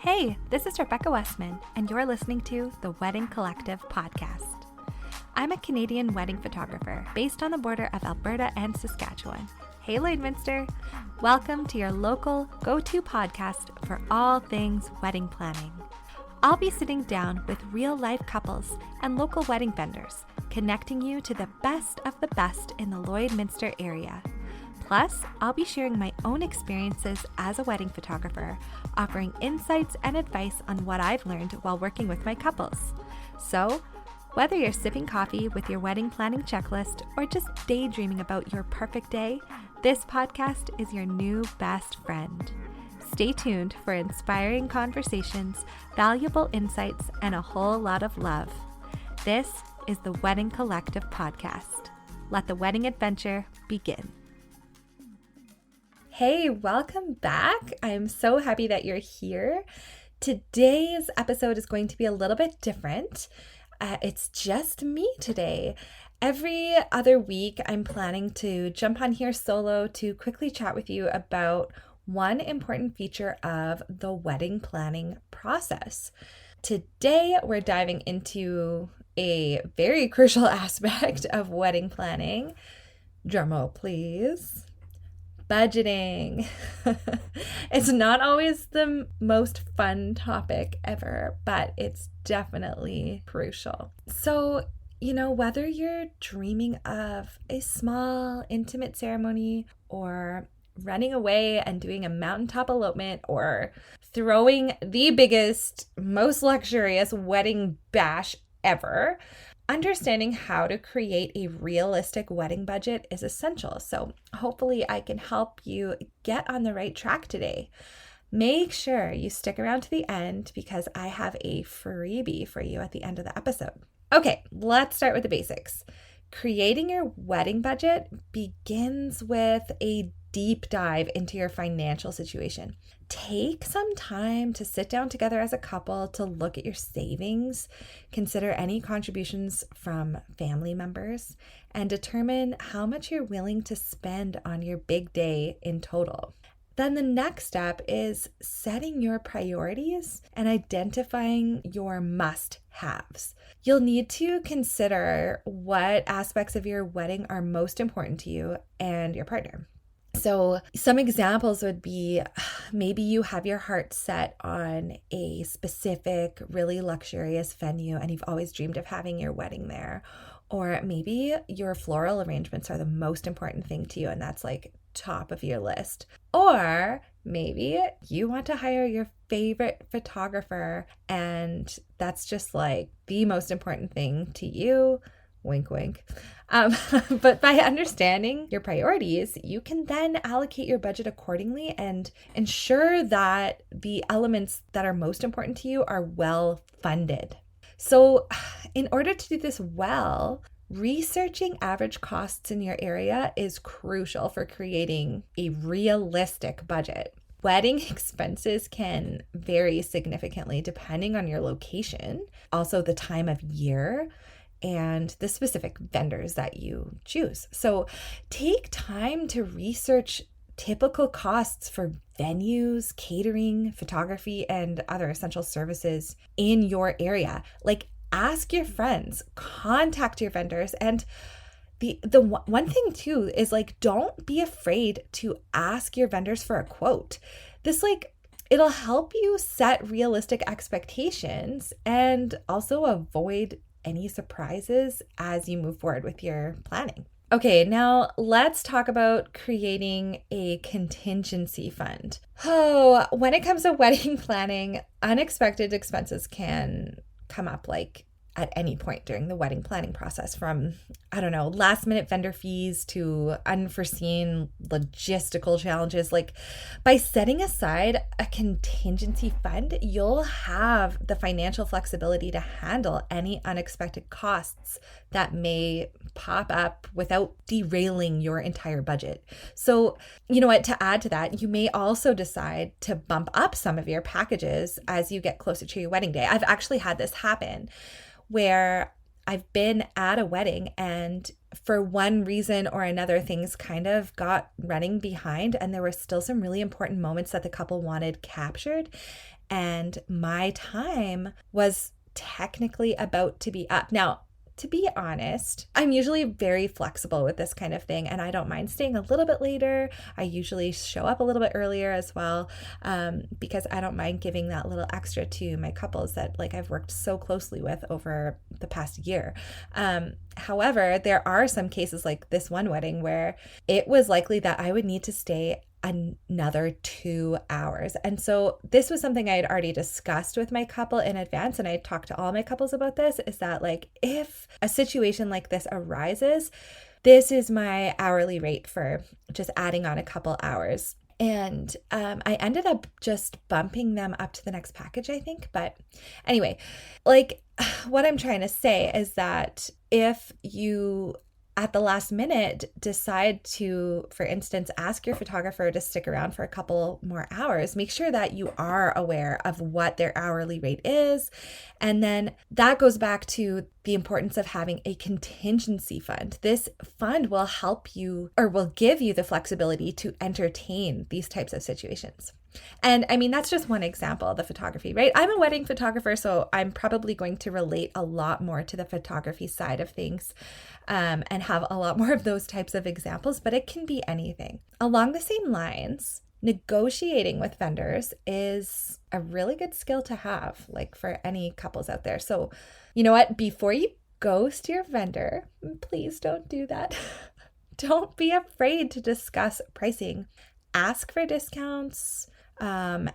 Hey, this is Rebecca Westman, and you're listening to the Wedding Collective podcast. I'm a Canadian wedding photographer based on the border of Alberta and Saskatchewan. Hey, Lloydminster! Welcome to your local go-to podcast for all things wedding planning. I'll be sitting down with real-life couples and local wedding vendors, connecting you to the best of the best in the Lloydminster area. Plus, I'll be sharing my own experiences as a wedding photographer, offering insights and advice on what I've learned while working with my couples. So, whether you're sipping coffee with your wedding planning checklist or just daydreaming about your perfect day, this podcast is your new best friend. Stay tuned for inspiring conversations, valuable insights, and a whole lot of love. This is the Wedding Collective podcast. Let the wedding adventure begin. Hey, welcome back. I'm so happy that you're here. Today's episode is going to be a little bit different. It's just me today. Every other week, I'm planning to jump on here solo to quickly chat with you about one important feature of the wedding planning process. Today, we're diving into a very crucial aspect of wedding planning. Drumroll, please. Budgeting. It's not always the most fun topic ever, but it's definitely crucial. So, whether you're dreaming of a small, intimate ceremony or running away and doing a mountaintop elopement or throwing the biggest, most luxurious wedding bash ever, understanding how to create a realistic wedding budget is essential. So hopefully I can help you get on the right track today. Make sure you stick around to the end because I have a freebie for you at the end of the episode. Okay, let's start with the basics. Creating your wedding budget begins with a deep dive into your financial situation. Take some time to sit down together as a couple to look at your savings, consider any contributions from family members, and determine how much you're willing to spend on your big day in total. Then the next step is setting your priorities and identifying your must-haves. You'll need to consider what aspects of your wedding are most important to you and your partner. So some examples would be maybe you have your heart set on a specific, really luxurious venue and you've always dreamed of having your wedding there. Or maybe your floral arrangements are the most important thing to you and that's like top of your list. Or maybe you want to hire your favorite photographer and that's just like the most important thing to you. Wink, wink. But by understanding your priorities, you can then allocate your budget accordingly and ensure that the elements that are most important to you are well funded. So in order to do this well, researching average costs in your area is crucial for creating a realistic budget. Wedding expenses can vary significantly depending on your location, also the time of year, and the specific vendors that you choose. So take time to research typical costs for venues, catering, photography, and other essential services in your area. Like ask your friends, contact your vendors, and the one thing too is like don't be afraid to ask your vendors for a quote. This it'll help you set realistic expectations and also avoid any surprises as you move forward with your planning. Okay, now let's talk about creating a contingency fund. Oh, when it comes to wedding planning, unexpected expenses can come up at any point during the wedding planning process, from, last minute vendor fees to unforeseen logistical challenges. By setting aside a contingency fund, you'll have the financial flexibility to handle any unexpected costs that may pop up without derailing your entire budget. So, to add to that, you may also decide to bump up some of your packages as you get closer to your wedding day. I've actually had this happen where I've been at a wedding and for one reason or another, things kind of got running behind and there were still some really important moments that the couple wanted captured. and my time was technically about to be up. Now, to be honest, I'm usually very flexible with this kind of thing, and I don't mind staying a little bit later. I usually show up a little bit earlier as well, because I don't mind giving that little extra to my couples that like I've worked so closely with over the past year. However, there are some cases like this one wedding where it was likely that I would need to stay another 2 hours. And so this was something I had already discussed with my couple in advance. And I talked to all my couples about this, is that like, if a situation like this arises, this is my hourly rate for just adding on a couple hours. And I ended up just bumping them up to the next package, I think. But anyway, like what I'm trying to say is that if you at the last minute decide to, for instance, ask your photographer to stick around for a couple more hours, make sure that you are aware of what their hourly rate is. And then that goes back to the importance of having a contingency fund. This fund will help you, or will give you the flexibility to entertain these types of situations. And I mean, that's just one example of the photography, right? I'm a wedding photographer, so I'm probably going to relate a lot more to the photography side of things, and have a lot more of those types of examples, but it can be anything. Along the same lines, negotiating with vendors is a really good skill to have, like for any couples out there. So, you know what? Before you ghost your vendor, please don't do that. Don't be afraid to discuss pricing. Ask for discounts.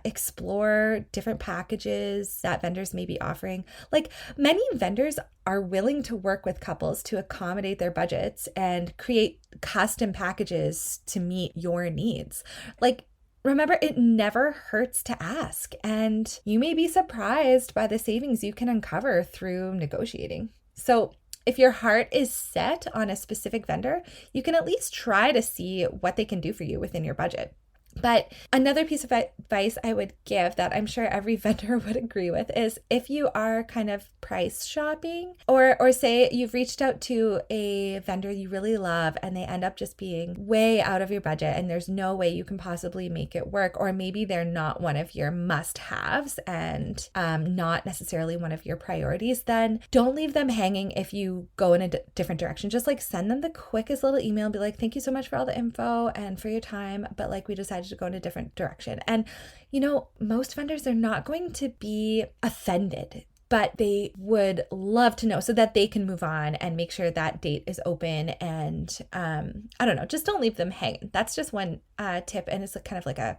Explore different packages that vendors may be offering. Like many vendors are willing to work with couples to accommodate their budgets and create custom packages to meet your needs. Like, remember, it never hurts to ask, and you may be surprised by the savings you can uncover through negotiating. So if your heart is set on a specific vendor, you can at least try to see what they can do for you within your budget. But another piece of advice I would give that I'm sure every vendor would agree with is if you are kind of price shopping, or say you've reached out to a vendor you really love and they end up just being way out of your budget and there's no way you can possibly make it work, or maybe they're not one of your must-haves and not necessarily one of your priorities, then don't leave them hanging if you go in a different direction. Just like send them the quickest little email and be like, thank you so much for all the info and for your time, but like we decided to go in a different direction. And you know, most vendors are not going to be offended, but they would love to know so that they can move on and make sure that date is open. And I don't know, just don't leave them hanging. That's just one tip, and it's kind of like a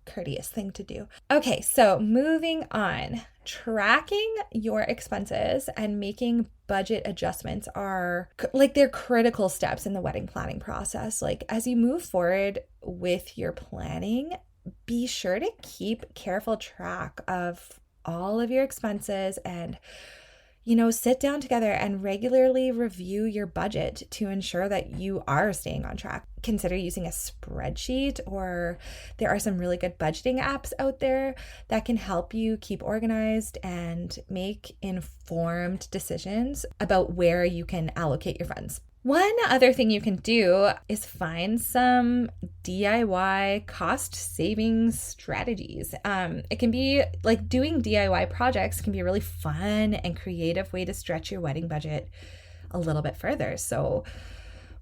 courteous thing to do. Okay, so moving on. Tracking your expenses and making budget adjustments are like, they're critical steps in the wedding planning process. Like as you move forward with your planning, be sure to keep careful track of all of your expenses and, you know, sit down together and regularly review your budget to ensure that you are staying on track. Consider using a spreadsheet, or there are some really good budgeting apps out there that can help you keep organized and make informed decisions about where you can allocate your funds. One other thing you can do is find some DIY cost savings strategies. It can be like doing DIY projects can be a really fun and creative way to stretch your wedding budget a little bit further. So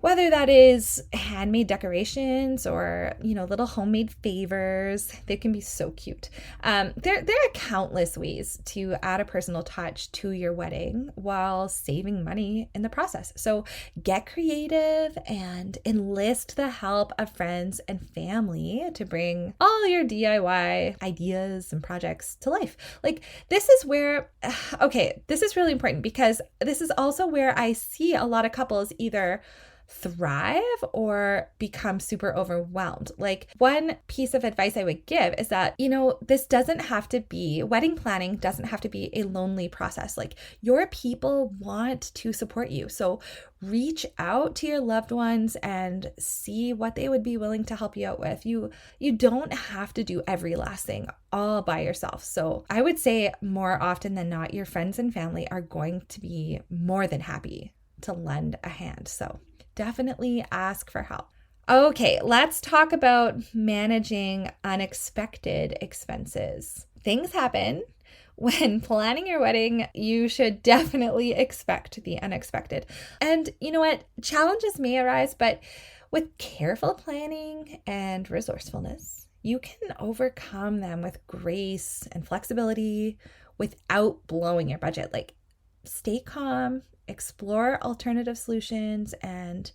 whether that is handmade decorations or, you know, little homemade favors, they can be so cute. There are countless ways to add a personal touch to your wedding while saving money in the process. So get creative and enlist the help of friends and family to bring all your DIY ideas and projects to life. Like this is where, okay, this is really important because this is also where I see a lot of couples either thrive or become super overwhelmed. Like one piece of advice I would give is that, you know, wedding planning doesn't have to be a lonely process. Like your people want to support you. So reach out to your loved ones and see what they would be willing to help you out with. You don't have to do every last thing all by yourself. So I would say more often than not, your friends and family are going to be more than happy to lend a hand. So definitely ask for help. Okay, let's talk about managing unexpected expenses. things happen. When planning your wedding, you should definitely expect the unexpected. And you know what? Challenges may arise, but with careful planning and resourcefulness, you can overcome them with grace and flexibility without blowing your budget. Like, stay calm, explore alternative solutions, and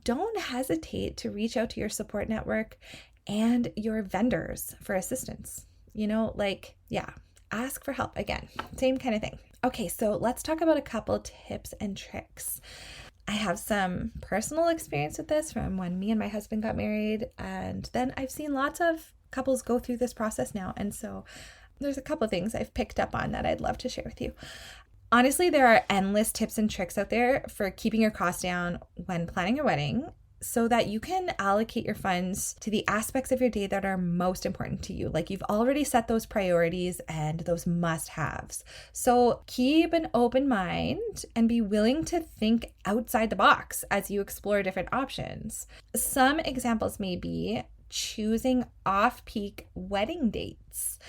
don't hesitate to reach out to your support network and your vendors for assistance. Ask for help. Again, same kind of thing. Okay, so let's talk about a couple tips and tricks. I have some personal experience with this from when me and my husband got married, and then I've seen lots of couples go through this process now. And so there's a couple of things I've picked up on that I'd love to share with you. Honestly, there are endless tips and tricks out there for keeping your costs down when planning your wedding, so that you can allocate your funds to the aspects of your day that are most important to you. Like, you've already set those priorities and those must-haves. So keep an open mind and be willing to think outside the box as you explore different options. Some examples may be choosing off-peak wedding dates.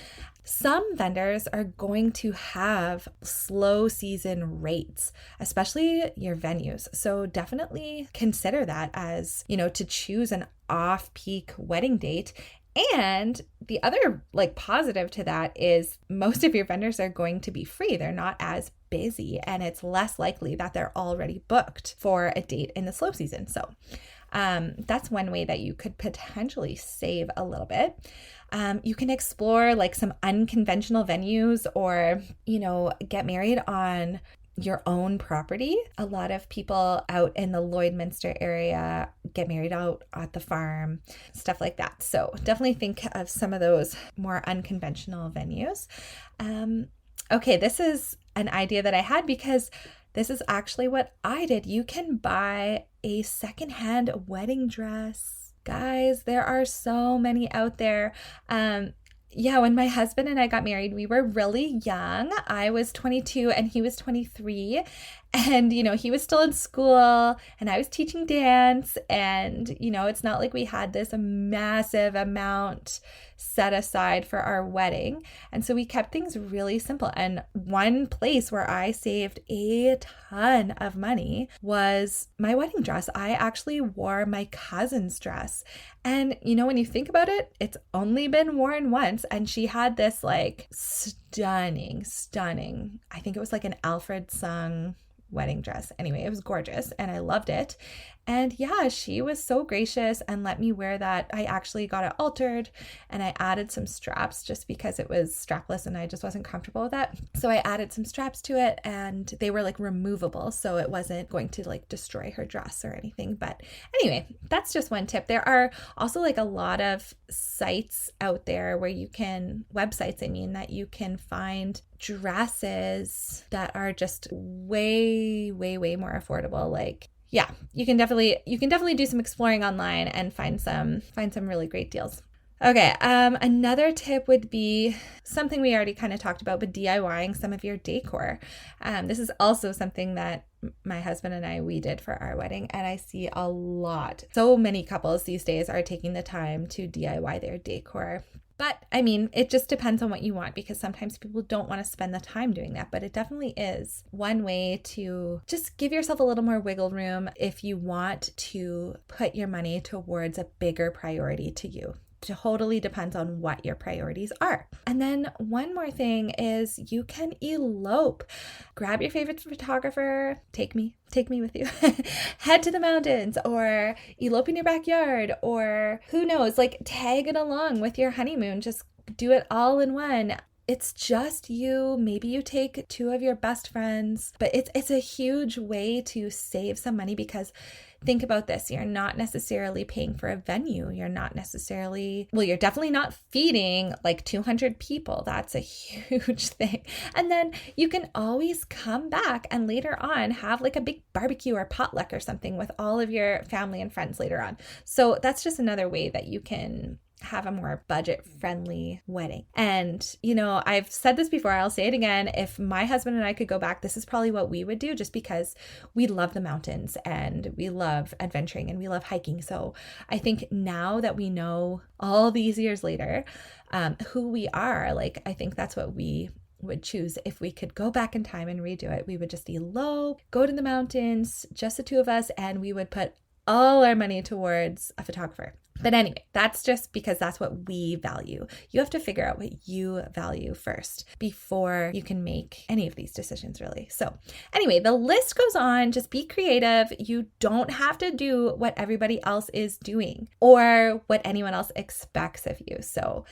Some vendors are going to have slow season rates, especially your venues. So definitely consider that as, to choose an off-peak wedding date. And the other positive to that is most of your vendors are going to be free. They're not as busy, and it's less likely that they're already booked for a date in the slow season. So that's one way that you could potentially save a little bit. You can explore some unconventional venues, or, get married on your own property. A lot of people out in the Lloydminster area get married out at the farm, stuff like that. So definitely think of some of those more unconventional venues. Okay, this is an idea that I had because this is actually what I did. You can buy a secondhand wedding dress. Guys, there are so many out there. When my husband and I got married, we were really young. I was 22 and he was 23. And, he was still in school and I was teaching dance. And, it's not like we had this massive amount set aside for our wedding. And so we kept things really simple. And one place where I saved a ton of money was my wedding dress. I actually wore my cousin's dress. And, when you think about it, it's only been worn once. And she had this stunning, I think it was an Alfred Sung wedding dress. Anyway, it was gorgeous and I loved it. And she was so gracious and let me wear that. I actually got it altered and I added some straps just because it was strapless and I just wasn't comfortable with that. So I added some straps to it and they were removable. So it wasn't going to destroy her dress or anything. But anyway, that's just one tip. There are also a lot of sites out there where websites, that you can find dresses that are just way, way, way more affordable. You can definitely do some exploring online and find some really great deals. Okay, another tip would be something we already kind of talked about, but DIYing some of your decor. This is also something that my husband and we did for our wedding, and I see a lot. So many couples these days are taking the time to DIY their decor. But it just depends on what you want, because sometimes people don't want to spend the time doing that. But it definitely is one way to just give yourself a little more wiggle room if you want to put your money towards a bigger priority to you. Totally depends on what your priorities are. And then one more thing is you can elope. Grab your favorite photographer, take me with you, head to the mountains, or elope in your backyard, or who knows, tag it along with your honeymoon. Just do it all in one. It's just you. Maybe you take two of your best friends, but it's a huge way to save some money, because think about this. You're not necessarily paying for a venue. You're definitely not feeding 200 people. That's a huge thing. And then you can always come back and later on have a big barbecue or potluck or something with all of your family and friends later on. So that's just another way that you can have a more budget-friendly wedding. And, I've said this before, I'll say it again. If my husband and I could go back, this is probably what we would do, just because we love the mountains and we love adventuring and we love hiking. So I think now that we know all these years later, who we are. Like, I think that's what we would choose. If we could go back in time and redo it, we would just elope, go to the mountains, just the two of us, and we would put all our money towards a photographer. But anyway, that's just because that's what we value. You have to figure out what you value first before you can make any of these decisions, really. So anyway, the list goes on. Just be creative. You don't have to do what everybody else is doing or what anyone else expects of you. So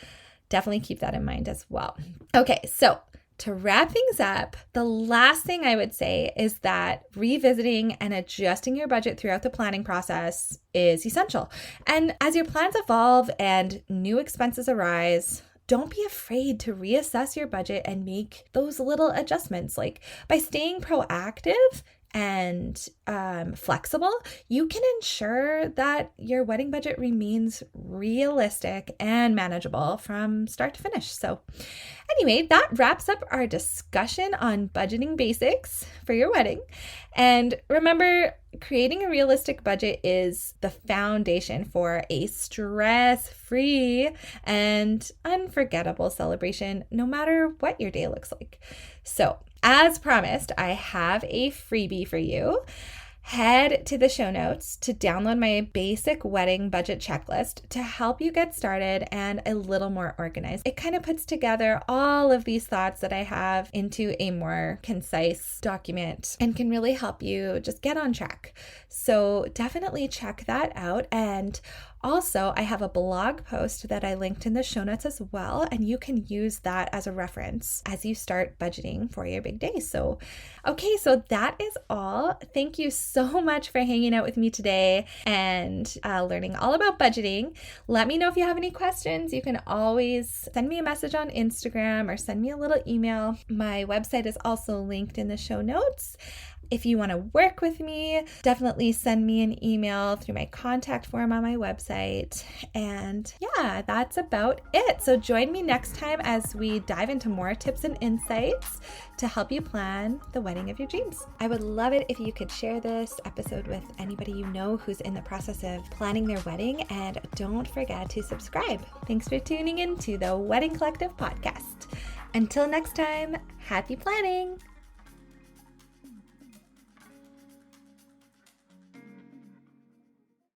definitely keep that in mind as well. Okay, so to wrap things up, the last thing I would say is that revisiting and adjusting your budget throughout the planning process is essential. And as your plans evolve and new expenses arise, don't be afraid to reassess your budget and make those little adjustments. Like, by staying proactive and flexible, you can ensure that your wedding budget remains realistic and manageable from start to finish. So anyway, that wraps up our discussion on budgeting basics for your wedding. And remember, creating a realistic budget is the foundation for a stress-free and unforgettable celebration, no matter what your day looks like. So, as promised, I have a freebie for you. Head to the show notes to download my basic wedding budget checklist to help you get started and a little more organized. It kind of puts together all of these thoughts that I have into a more concise document and can really help you just get on track. So definitely check that out. And also, I have a blog post that I linked in the show notes as well, and you can use that as a reference as you start budgeting for your big day. So, okay, so that is all. Thank you so much for hanging out with me today and learning all about budgeting. Let me know if you have any questions. You can always send me a message on Instagram or send me a little email. My website is also linked in the show notes. If you want to work with me, definitely send me an email through my contact form on my website. And yeah, that's about it. So join me next time as we dive into more tips and insights to help you plan the wedding of your dreams. I would love it if you could share this episode with anybody you know who's in the process of planning their wedding. And don't forget to subscribe. Thanks for tuning in to the Wedding Collective podcast. Until next time, happy planning!